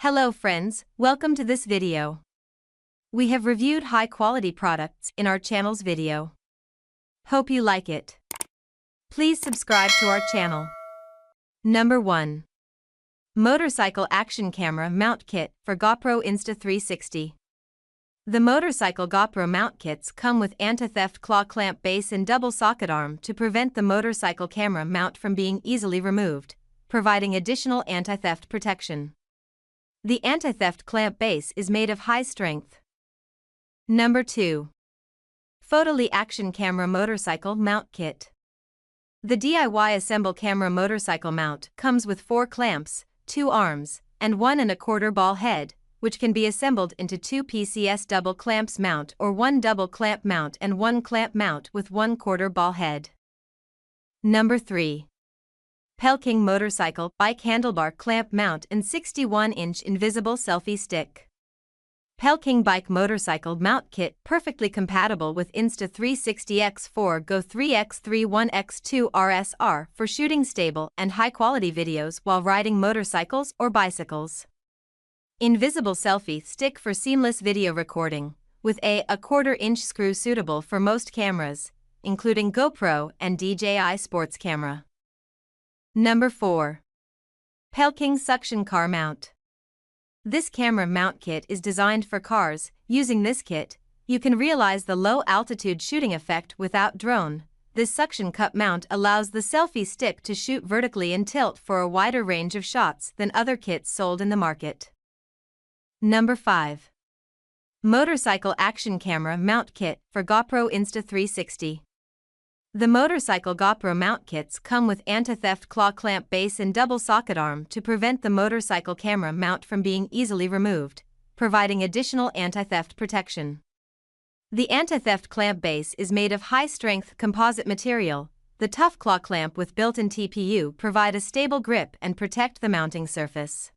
Hello friends, welcome to this video. We have reviewed high-quality products in our channel's video. Hope you like it. Please subscribe to our channel. Number 1. Motorcycle Action Camera Mount Kit for GoPro Insta360. The motorcycle GoPro mount kits come with anti-theft claw clamp base and double socket arm to prevent the motorcycle camera mount from being easily removed, providing additional anti-theft protection. The anti-theft clamp base is made of high strength. Number 2. Fotoleey Action Camera Motorcycle Mount Kit. The DIY Assemble Camera Motorcycle Mount comes with 4 clamps, 2 arms, and 1 1/4 ball head, which can be assembled into 2 PCS double clamps mount or 1 double clamp mount and 1 clamp mount with 1/4 ball head. Number 3. PellKing Motorcycle Bike Handlebar Clamp Mount and 61-inch Invisible Selfie Stick. PellKing Bike Motorcycle Mount Kit perfectly compatible with Insta360X4 Go 3X31X2 RSR for shooting stable and high-quality videos while riding motorcycles or bicycles. Invisible Selfie Stick for seamless video recording, with a 1/4-inch screw suitable for most cameras, including GoPro and DJI sports camera. Number 4. PellKing Suction Car Mount. This camera mount kit is designed for cars. Using this kit, you can realize the low-altitude shooting effect without drone. This suction cup mount allows the selfie stick to shoot vertically and tilt for a wider range of shots than other kits sold in the market. Number 5. Motorcycle Action Camera Mount Kit for GoPro Insta360. The motorcycle GoPro mount kits come with anti-theft claw clamp base and double socket arm to prevent the motorcycle camera mount from being easily removed, providing additional anti-theft protection. The anti-theft clamp base is made of high-strength composite material. The tough claw clamp with built-in TPU provide a stable grip and protect the mounting surface.